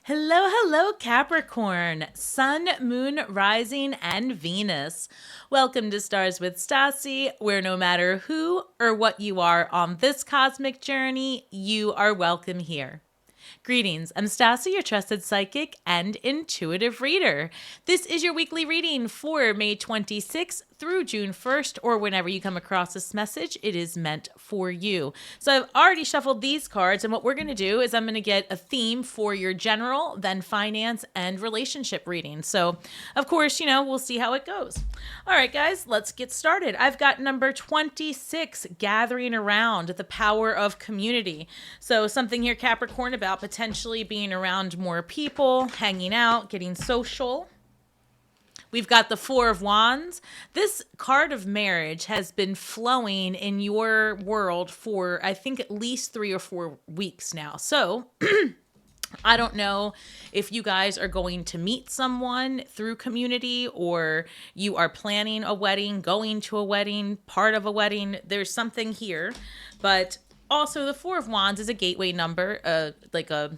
Hello, hello, Capricorn, Sun, Moon, Rising, and Venus. Welcome to Stars with Stasi, where no matter who or what you are on this cosmic journey, you are welcome here. Greetings, I'm Stasi, your trusted psychic and intuitive reader. This is your weekly reading for May 26th through June 1st, or whenever you come across this message, it is meant for you. So I've already shuffled these cards, and what we're going to do is I'm going to get a theme for your general, then finance, and relationship reading. So, of course, we'll see how it goes. All right, guys, let's get started. I've got number 26, gathering around, the power of community. So something here, Capricorn, about potentially being around more people, hanging out, getting social. We've got the Four of Wands. This card of marriage has been flowing in your world for, I think, at least 3 or 4 weeks now. So I don't know if you guys are going to meet someone through community, or you are planning a wedding, going to a wedding, part of a wedding. There's something here. But also, the Four of Wands is a gateway number, like a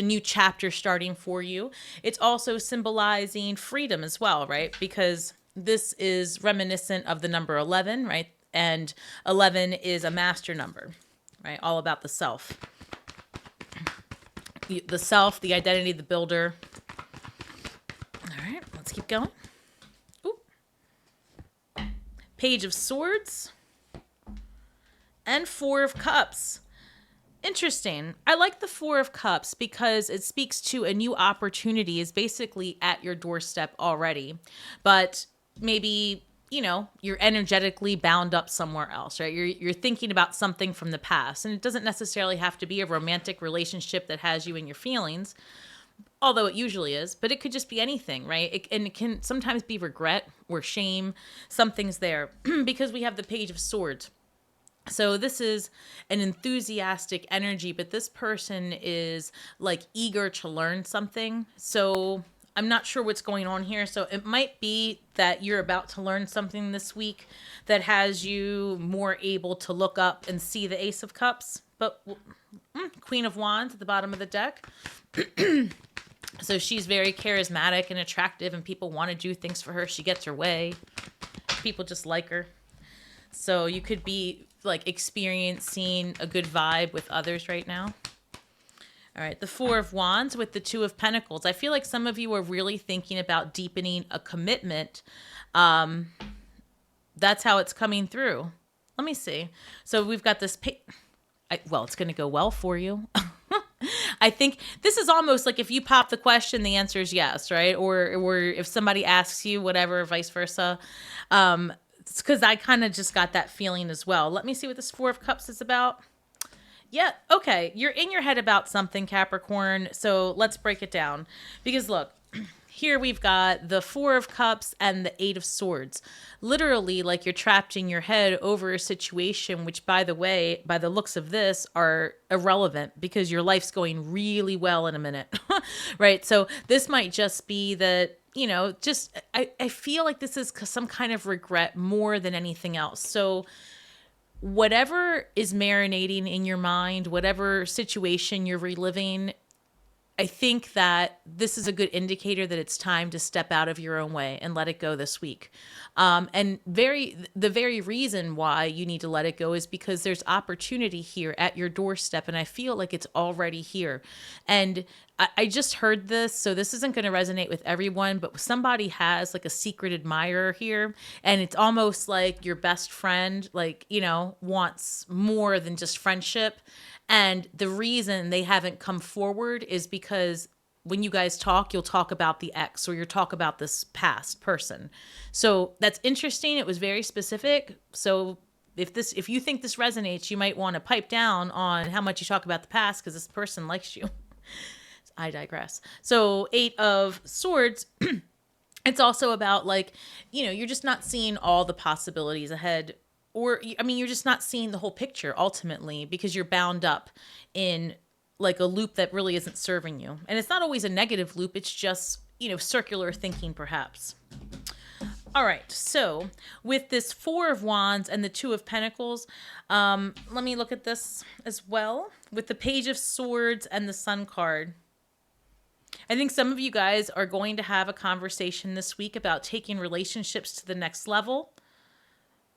new chapter starting for you. It's also symbolizing freedom as well, right? Because this is reminiscent of the number 11, right? And 11 is a master number, right? All about the self. The self, the identity, the builder. All right, let's keep going. Ooh. Page of Swords and Four of Cups. Interesting. I like the Four of Cups because it speaks to a new opportunity is basically at your doorstep already. But maybe, you're energetically bound up somewhere else, right? You're thinking about something from the past. And it doesn't necessarily have to be a romantic relationship that has you in your feelings, although it usually is. But it could just be anything, right? And it can sometimes be regret or shame. Something's there because we have the Page of Swords. So this is an enthusiastic energy, but this person is like eager to learn something. So I'm not sure what's going on here. So it might be that you're about to learn something this week that has you more able to look up and see the Ace of Cups. But Queen of Wands at the bottom of the deck. So she's very charismatic and attractive, and people want to do things for her. She gets her way. People just like her. So you could be like experiencing a good vibe with others right now. All right, the Four of Wands with the Two of Pentacles. I feel like some of you are really thinking about deepening a commitment. That's how it's coming through. Let me see. So we've got this. It's going to go well for you. I think this is almost like if you pop the question, the answer is yes, right? Or if somebody asks you, whatever, vice versa. It's because I kind of just got that feeling as well. Let me see what this Four of Cups is about. Yeah, okay. You're in your head about something, Capricorn. So let's break it down. Because look, here we've got the Four of Cups and the Eight of Swords. Literally, like you're trapped in your head over a situation, which, by the way, by the looks of this, are irrelevant because your life's going really well in a minute, right? So this might just be that, I feel like this is some kind of regret more than anything else. So whatever is marinating in your mind, whatever situation you're reliving, I think that this is a good indicator that it's time to step out of your own way and let it go this week. And the very reason why you need to let it go is because there's opportunity here at your doorstep, and I feel like it's already here. And I just heard this, so this isn't going to resonate with everyone, but somebody has like a secret admirer here, and it's almost like your best friend, wants more than just friendship. And the reason they haven't come forward is because when you guys talk, you'll talk about the ex, or you'll talk about this past person. So that's interesting. It was very specific. So if you think this resonates, you might want to pipe down on how much you talk about the past, because this person likes you. I digress. So Eight of Swords, it's also about you're just not seeing all the possibilities ahead. Or, you're just not seeing the whole picture ultimately because you're bound up in like a loop that really isn't serving you. And it's not always a negative loop. It's just, circular thinking perhaps. All right. So with this Four of Wands and the Two of Pentacles, let me look at this as well with the Page of Swords and the Sun card. I think some of you guys are going to have a conversation this week about taking relationships to the next level.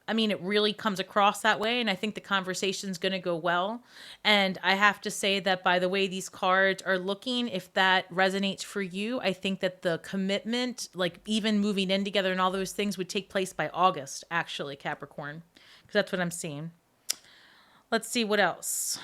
I mean, it really comes across that way, and I think the conversation's going to go well. And I have to say that by the way these cards are looking, if that resonates for you, I think that the commitment, like even moving in together and all those things, would take place by August, actually, Capricorn, because that's what I'm seeing. Let's see what else.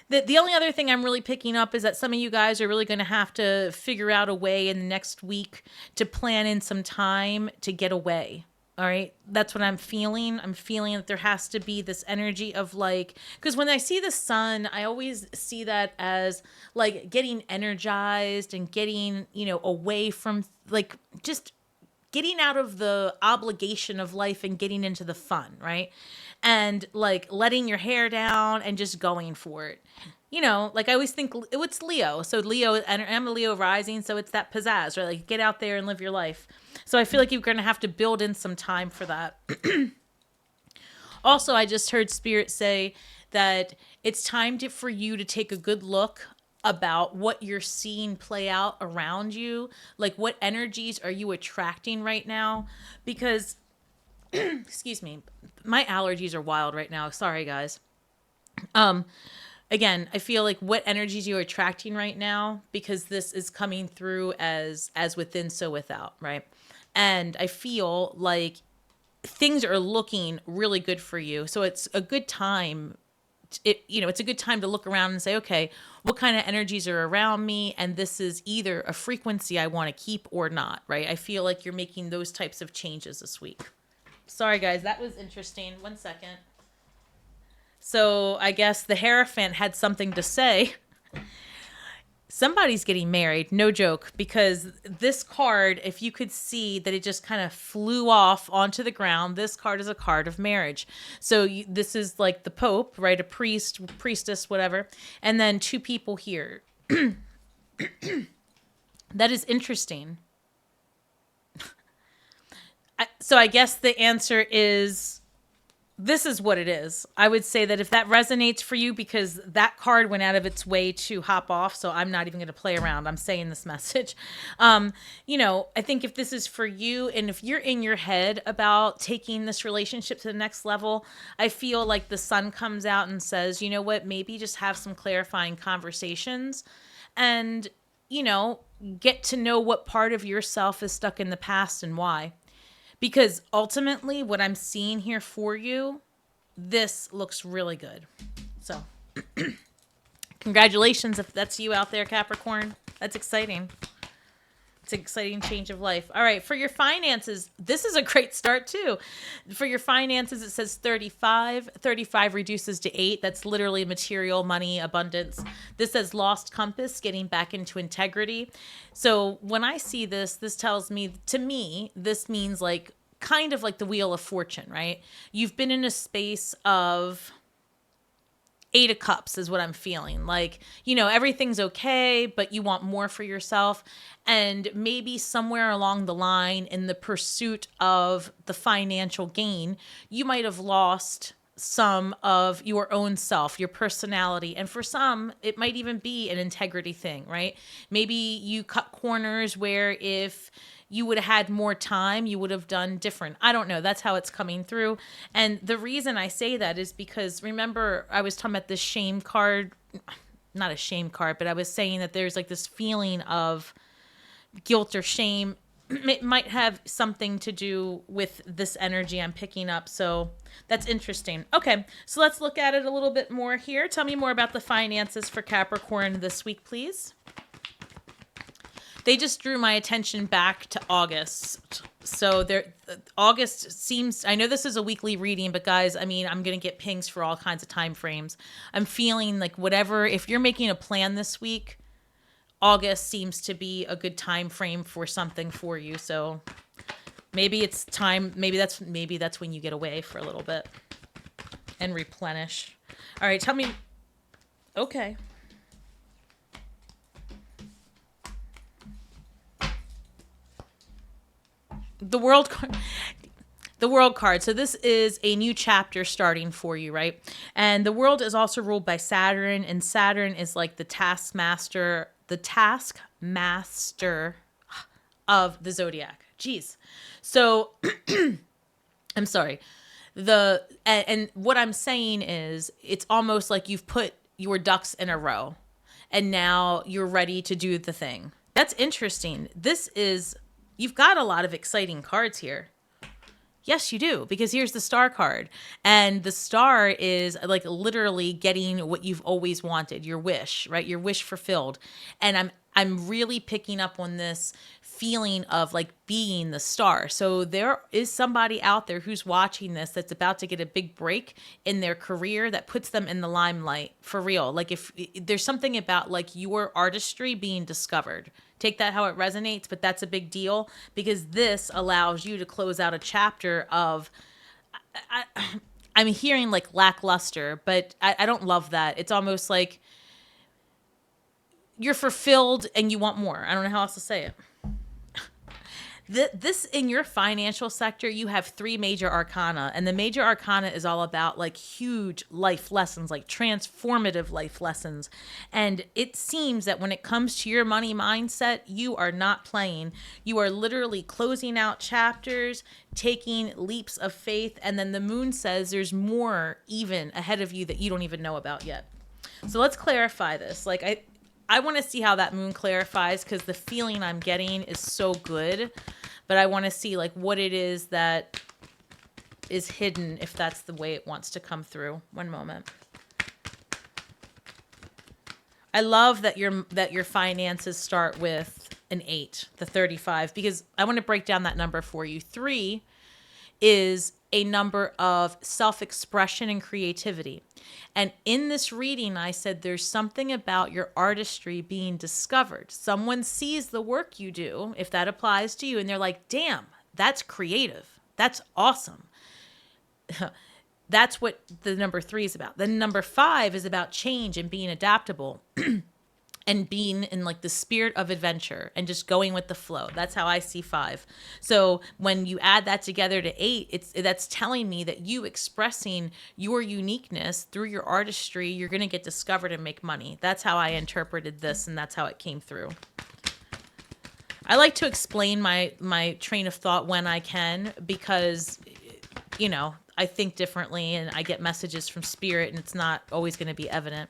The only other thing I'm really picking up is that some of you guys are really going to have to figure out a way in the next week to plan in some time to get away. All right. That's what I'm feeling. I'm feeling that there has to be this energy of like, because when I see the sun, I always see that as like getting energized and getting, away from like just getting out of the obligation of life and getting into the fun, right? And like letting your hair down and just going for it. Like I always think it's Leo. So Leo, and I'm a Leo rising, so it's that pizzazz, right? Like get out there and live your life. So I feel like you're going to have to build in some time for that. Also, I just heard Spirit say that it's time for you to take a good look about what you're seeing play out around you. Like what energies are you attracting right now? Because, excuse me, my allergies are wild right now. Sorry, guys. Again, I feel like what energies you're attracting right now, because this is coming through as within, so without, right? And I feel like things are looking really good for you. So it's a good time. It's a good time to look around and say, okay, what kind of energies are around me? And this is either a frequency I want to keep or not, right? I feel like you're making those types of changes this week. Sorry, guys, that was interesting. 1 second. So I guess the Hierophant had something to say. Somebody's getting married, no joke, because this card, if you could see that it just kind of flew off onto the ground, this card is a card of marriage. So this is like the Pope, right? A priest, priestess, whatever. And then 2 people here. That is interesting. So I guess the answer is, this is what it is. I would say that if that resonates for you, because that card went out of its way to hop off, so I'm not even going to play around. I'm saying this message. I think if this is for you, and if you're in your head about taking this relationship to the next level, I feel like the sun comes out and says, you know what, maybe just have some clarifying conversations and, get to know what part of yourself is stuck in the past and why. Because ultimately, what I'm seeing here for you, this looks really good. So, congratulations if that's you out there, Capricorn. That's exciting. It's an exciting change of life. All right, for your finances, this is a great start too. For your finances, it says 35. 35 reduces to 8. That's literally material, money, abundance. This says lost compass, getting back into integrity. So when I see this tells me, to me, this means like kind of like the Wheel of Fortune, right? You've been in a space of 8 of Cups is what I'm feeling. Like, everything's okay, but you want more for yourself. And maybe somewhere along the line in the pursuit of the financial gain, you might have lost some of your own self, your personality. And for some, it might even be an integrity thing, right? Maybe you cut corners where if you would have had more time, you would have done different. I don't know. That's how it's coming through. And the reason I say that is because, remember, I was talking about this shame card, not a shame card, but I was saying that there's like this feeling of guilt or shame. It might have something to do with this energy I'm picking up. So that's interesting. Okay, so let's look at it a little bit more here. Tell me more about the finances for Capricorn this week, please. They just drew my attention back to August. So August seems, I know this is a weekly reading, but guys, I mean, I'm going to get pings for all kinds of time frames. I'm feeling like whatever, if you're making a plan this week, August seems to be a good time frame for something for you. So maybe it's time, maybe that's when you get away for a little bit and replenish. All right, tell me. Okay. The world card. So this is a new chapter starting for you, right? And the world is also ruled by Saturn, and Saturn is like the taskmaster, the task master of the zodiac. Jeez. So I'm sorry. And what I'm saying is it's almost like you've put your ducks in a row and now you're ready to do the thing. That's interesting. You've got a lot of exciting cards here. Yes, you do, because here's the star card. And the star is like literally getting what you've always wanted, your wish, right? Your wish fulfilled. And I'm really picking up on this feeling of like being the star. So there is somebody out there who's watching this that's about to get a big break in their career that puts them in the limelight for real. Like if there's something about like your artistry being discovered. Take that how it resonates, but that's a big deal because this allows you to close out a chapter of, I'm hearing like lackluster, but I don't love that. It's almost like you're fulfilled and you want more. I don't know how else to say it. This in your financial sector, you have 3 major arcana, and the major arcana is all about like huge life lessons, like transformative life lessons. And it seems that when it comes to your money mindset, you are not playing. You are literally closing out chapters, taking leaps of faith, and then the moon says there's more even ahead of you that you don't even know about yet. So let's clarify this. Like I want to see how that moon clarifies because the feeling I'm getting is so good, but I want to see like what it is that is hidden if that's the way it wants to come through. One moment. I love that your finances start with an 8, the 35, because I want to break down that number for you. 3 is a number of self-expression and creativity. And in this reading, I said there's something about your artistry being discovered. Someone sees the work you do, if that applies to you, and they're like, damn, that's creative. That's awesome. That's what the number 3 is about. Then number 5 is about change and being adaptable. And being in like the spirit of adventure and just going with the flow. That's how I see 5. So when you add that together to 8, that's telling me that you expressing your uniqueness through your artistry, you're going to get discovered and make money. That's how I interpreted this, and that's how it came through. I like to explain my train of thought when I can because, you know, I think differently and I get messages from spirit and it's not always going to be evident.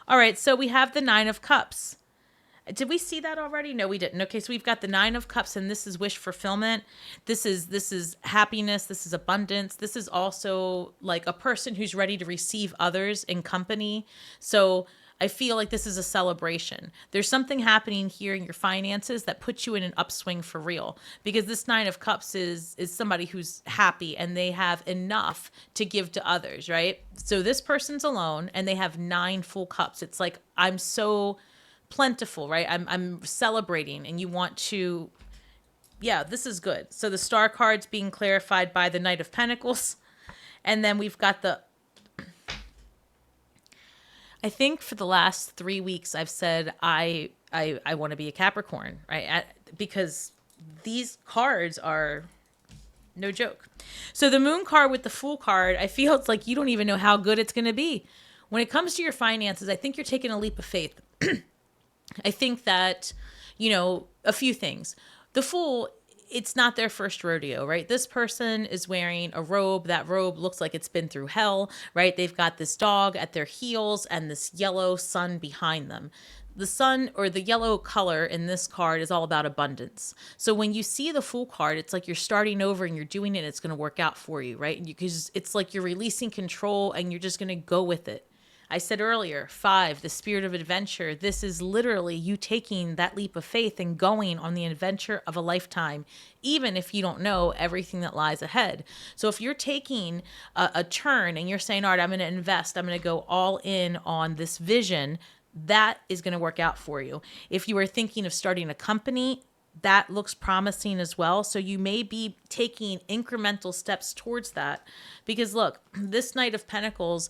All right, so we have the 9 of Cups. Did we see that already? No, we didn't. Okay, so we've got the 9 of Cups, and this is wish fulfillment. This is happiness. This is abundance. This is also like a person who's ready to receive others in company. So I feel like this is a celebration. There's something happening here in your finances that puts you in an upswing for real. Because this 9 of Cups is somebody who's happy and they have enough to give to others, right? So this person's alone and they have 9 full cups. It's like, I'm so plentiful, right? I'm celebrating and you want to, yeah, this is good. So the star card's being clarified by the Knight of Pentacles. And then we've got I think for the last 3 weeks, I've said I want to be a Capricorn, right? Because these cards are no joke. So the moon card with the Fool card, I feel it's like you don't even know how good it's going to be. When it comes to your finances, I think you're taking a leap of faith. I think that, you know, a few things. The Fool, it's not their first rodeo, right? This person is wearing a robe. That robe looks like it's been through hell, right? They've got this dog at their heels and this yellow sun behind them. The sun or the yellow color in this card is all about abundance. So when you see the Fool card, it's like you're starting over and you're doing it and it's going to work out for you, right? Because it's like you're releasing control and you're just going to go with it. I said earlier, 5, the spirit of adventure. This is literally you taking that leap of faith and going on the adventure of a lifetime, even if you don't know everything that lies ahead. So if you're taking a turn and you're saying, all right, I'm going to invest, I'm going to go all in on this vision, that is going to work out for you. If you are thinking of starting a company, that looks promising as well. So you may be taking incremental steps towards that. Because look, this Knight of Pentacles,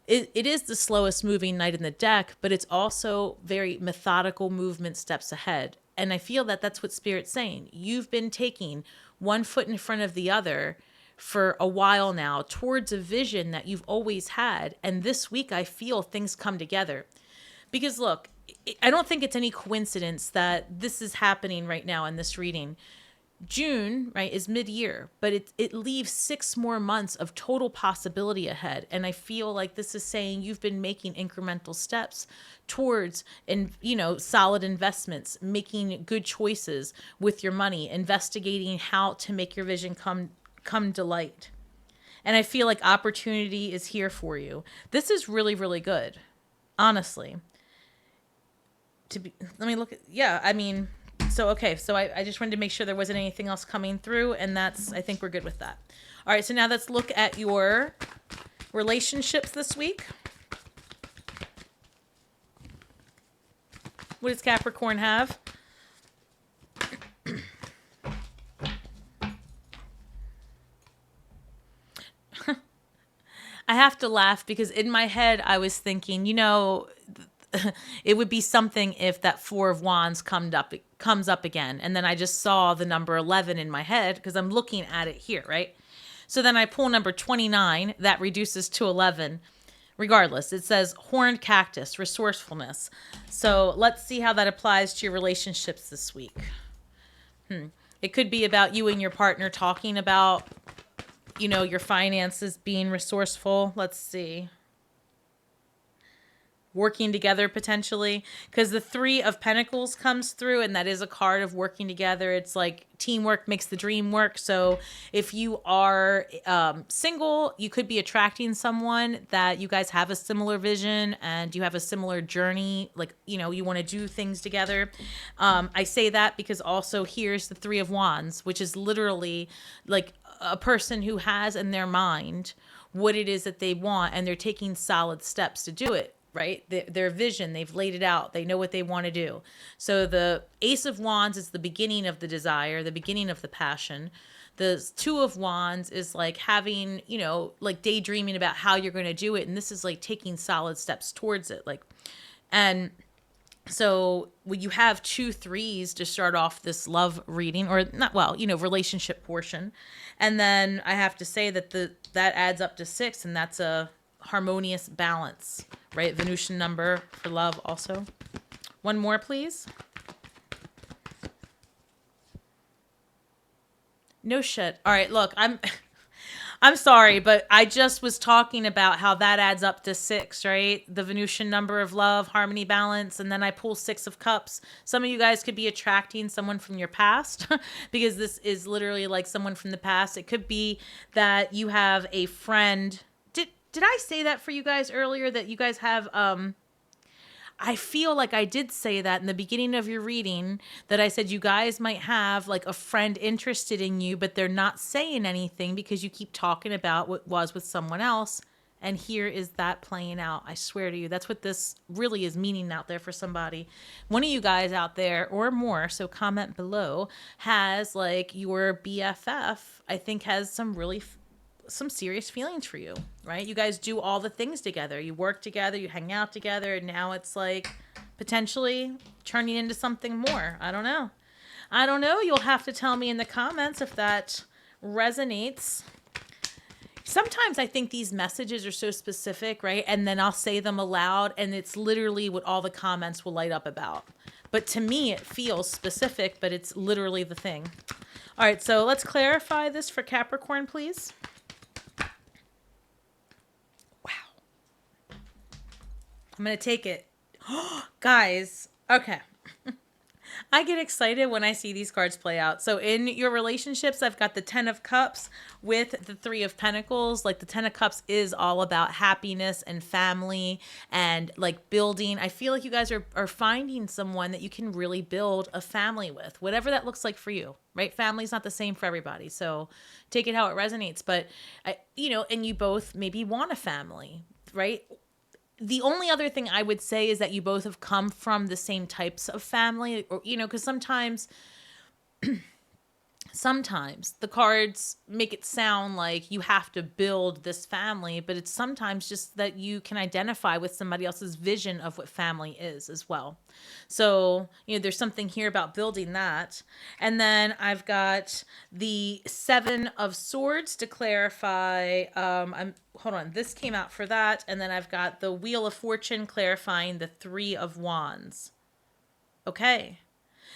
it is the slowest moving knight in the deck, but it's also very methodical movement steps ahead. And I feel that that's what Spirit's saying. You've been taking one foot in front of the other for a while now towards a vision that you've always had. And this week I feel things come together. Because look, I don't think it's any coincidence that this is happening right now in this reading. June, right, is mid-year, but it leaves 6 more months of total possibility ahead. And I feel like this is saying you've been making incremental steps towards, and solid investments, making good choices with your money, investigating how to make your vision come to light. And I feel like opportunity is here for you. This is really, really good, honestly. Let me look at, yeah, I mean, so I just wanted to make sure there wasn't anything else coming through, and I think we're good with that. All right, so now let's look at your relationships this week. What does Capricorn have? I have to laugh because in my head I was thinking, it would be something if that 4 of Wands comes up again. And then I just saw the number 11 in my head because I'm looking at it here, right? So then I pull number 29, that reduces to 11. Regardless, it says horned cactus, resourcefulness. So let's see how that applies to your relationships this week. It could be about you and your partner talking about, your finances, being resourceful. Let's see. Working together potentially, because the 3 of Pentacles comes through, and that is a card of working together. It's like teamwork makes the dream work. So if you are single, you could be attracting someone that you guys have a similar vision and you have a similar journey, like you want to do things together. I say that because also here's the 3 of Wands, which is literally like a person who has in their mind what it is that they want, and they're taking solid steps to do it. Right? Their vision, they've laid it out. They know what they want to do. So the Ace of Wands is the beginning of the desire, the beginning of the passion. The 2 of Wands is like having, like daydreaming about how you're going to do it. And this is like taking solid steps towards it. And so when you have 2 3s to start off this love reading, or not, relationship portion. And then I have to say that that adds up to 6, and that's a harmonious balance, right? Venusian number for love also. One more, please. No shit. All right, look, I'm sorry, but I just was talking about how that adds up to 6, right? The Venusian number of love, harmony, balance, and then I pull 6 of cups. Some of you guys could be attracting someone from your past because this is literally like someone from the past. It could be that you have a friend. Did I say that for you guys earlier, that you guys have, I feel like I did say that in the beginning of your reading, that I said you guys might have like a friend interested in you, but they're not saying anything because you keep talking about what was with someone else. And here is that playing out. I swear to you, that's what this really is meaning out there for somebody. One of you guys out there or more, so comment below, has like your BFF, I think has some serious feelings for you, right? You guys do all the things together. You work together, you hang out together, and now it's like potentially turning into something more. I don't know. You'll have to tell me in the comments if that resonates. Sometimes I think these messages are so specific, right? And then I'll say them aloud, and it's literally what all the comments will light up about. But to me, it feels specific, but it's literally the thing. All right, so let's clarify this for Capricorn, please. I'm going to take it. Guys, okay. I get excited when I see these cards play out. So in your relationships, I've got the 10 of Cups with the 3 of Pentacles. Like the 10 of Cups is all about happiness and family and like building. I feel like you guys are finding someone that you can really build a family with, whatever that looks like for you, right? Family's not the same for everybody. So take it how it resonates. But, and you both maybe want a family, right? The only other thing I would say is that you both have come from the same types of family, or, because sometimes sometimes the cards make it sound like you have to build this family, but it's sometimes just that you can identify with somebody else's vision of what family is as well. So, there's something here about building that. And then I've got the Seven of Swords to clarify. Hold on, this came out for that. And then I've got the Wheel of Fortune clarifying the Three of Wands. Okay.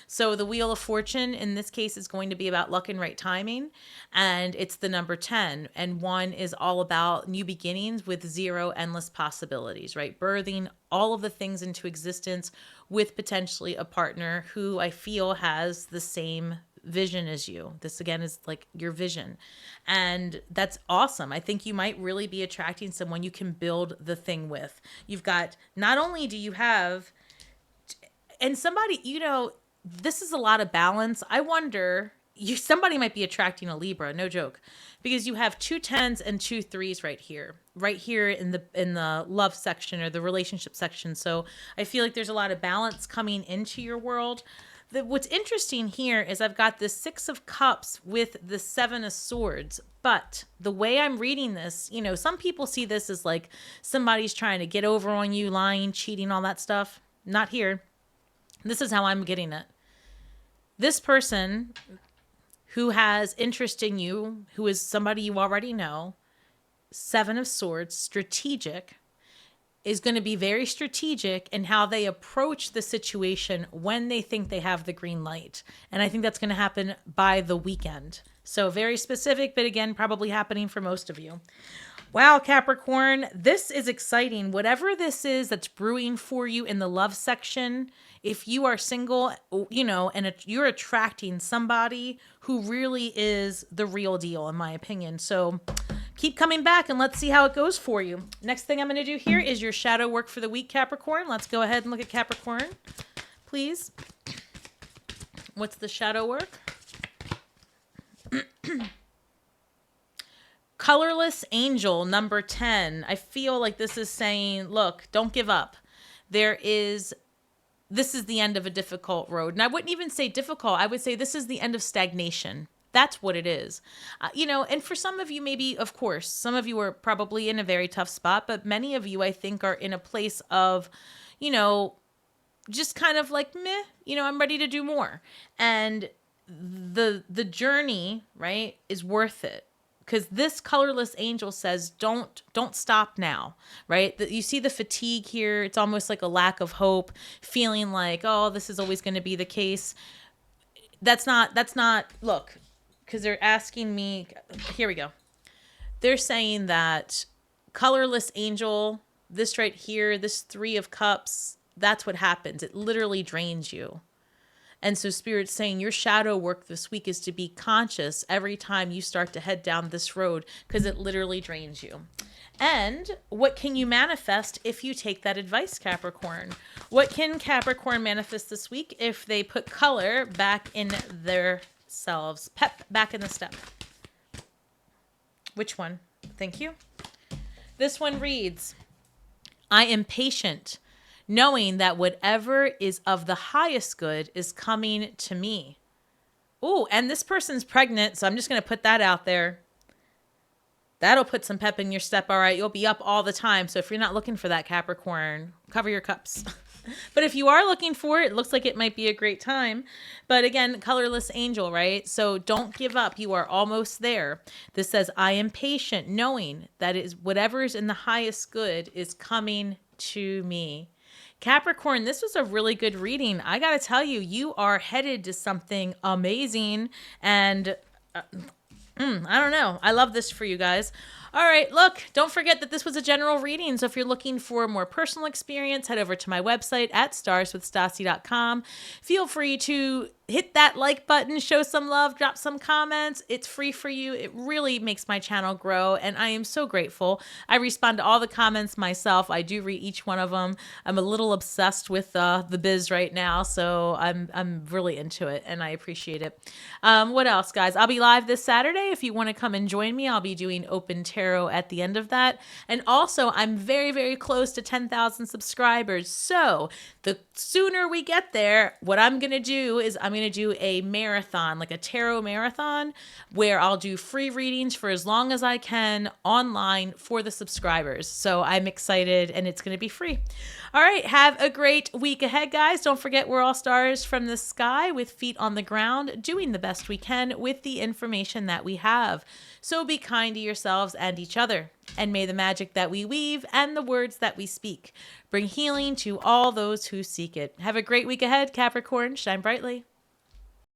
So the Wheel of Fortune in this case is going to be about luck and right timing, and it's the number 10. And 1 is all about new beginnings with 0 endless possibilities, right? Birthing all of the things into existence with potentially a partner who I feel has the same vision as you. This again is like your vision. And that's awesome. I think you might really be attracting someone you can build the thing with. You've got, not only do you have, and somebody, this is a lot of balance. I wonder, somebody might be attracting a Libra, no joke, because you have 2 10s and 2 3s right here in the love section or the relationship section. So I feel like there's a lot of balance coming into your world. What's interesting here is I've got this 6 of Cups with the 7 of Swords, but the way I'm reading this, some people see this as like somebody's trying to get over on you, lying, cheating, all that stuff. Not here. This is how I'm getting it. This person who has interest in you, who is somebody you already know, 7 of Swords, strategic, is going to be very strategic in how they approach the situation when they think they have the green light. And I think that's going to happen by the weekend. So very specific, but again, probably happening for most of you. Wow, Capricorn, this is exciting. Whatever this is that's brewing for you in the love section, if you are single, and you're attracting somebody who really is the real deal, in my opinion. So keep coming back and let's see how it goes for you. Next thing I'm going to do here is your shadow work for the week, Capricorn. Let's go ahead and look at Capricorn, please. What's the shadow work? Colorless Angel, number 10. I feel like this is saying, look, don't give up. This is the end of a difficult road. And I wouldn't even say difficult. I would say this is the end of stagnation. That's what it is. And for some of you, maybe, of course, some of you are probably in a very tough spot, but many of you, I think, are in a place of, just kind of like, meh, I'm ready to do more. And the journey, right, is worth it. Because this colorless angel says, don't stop now, right? You see the fatigue here. It's almost like a lack of hope, feeling like, oh, this is always going to be the case. That's not, look, because they're asking me, here we go. They're saying that colorless angel, this right here, this 3 of Cups, that's what happens. It literally drains you. And so Spirit's saying your shadow work this week is to be conscious every time you start to head down this road, because it literally drains you. And what can you manifest if you take that advice, Capricorn? What can Capricorn manifest this week if they put color back in their selves? Pep back in the step. Which one? Thank you. This one reads, I am patient, knowing that whatever is of the highest good is coming to me. Ooh, and this person's pregnant, so I'm just going to put that out there. That'll put some pep in your step, all right? You'll be up all the time. So if you're not looking for that, Capricorn, cover your cups. But if you are looking for it, it looks like it might be a great time. But again, colorless angel, right? So don't give up. You are almost there. This says, I am patient, knowing that is whatever is in the highest good is coming to me. Capricorn, this was a really good reading. I got to tell you, you are headed to something amazing. And I don't know. I love this for you guys. All right, look, don't forget that this was a general reading. So if you're looking for a more personal experience, head over to my website at starswithstasi.com. Feel free to hit that like button, show some love, drop some comments. It's free for you. It really makes my channel grow, and I am so grateful. I respond to all the comments myself. I do read each one of them. I'm a little obsessed with the biz right now, so I'm really into it, and I appreciate it. What else, guys? I'll be live this Saturday. If you want to come and join me, I'll be doing open tarot tarot at the end of that. And also, I'm very, very close to 10,000 subscribers. So the sooner we get there, what I'm going to do is I'm going to do a marathon, like a tarot marathon, where I'll do free readings for as long as I can online for the subscribers. So I'm excited, and it's going to be free. All right. Have a great week ahead, guys. Don't forget, we're all stars from the sky with feet on the ground, doing the best we can with the information that we have. So be kind to yourselves and each other, and may the magic that we weave and the words that we speak bring healing to all those who seek it. Have a great week ahead, Capricorn. Shine brightly.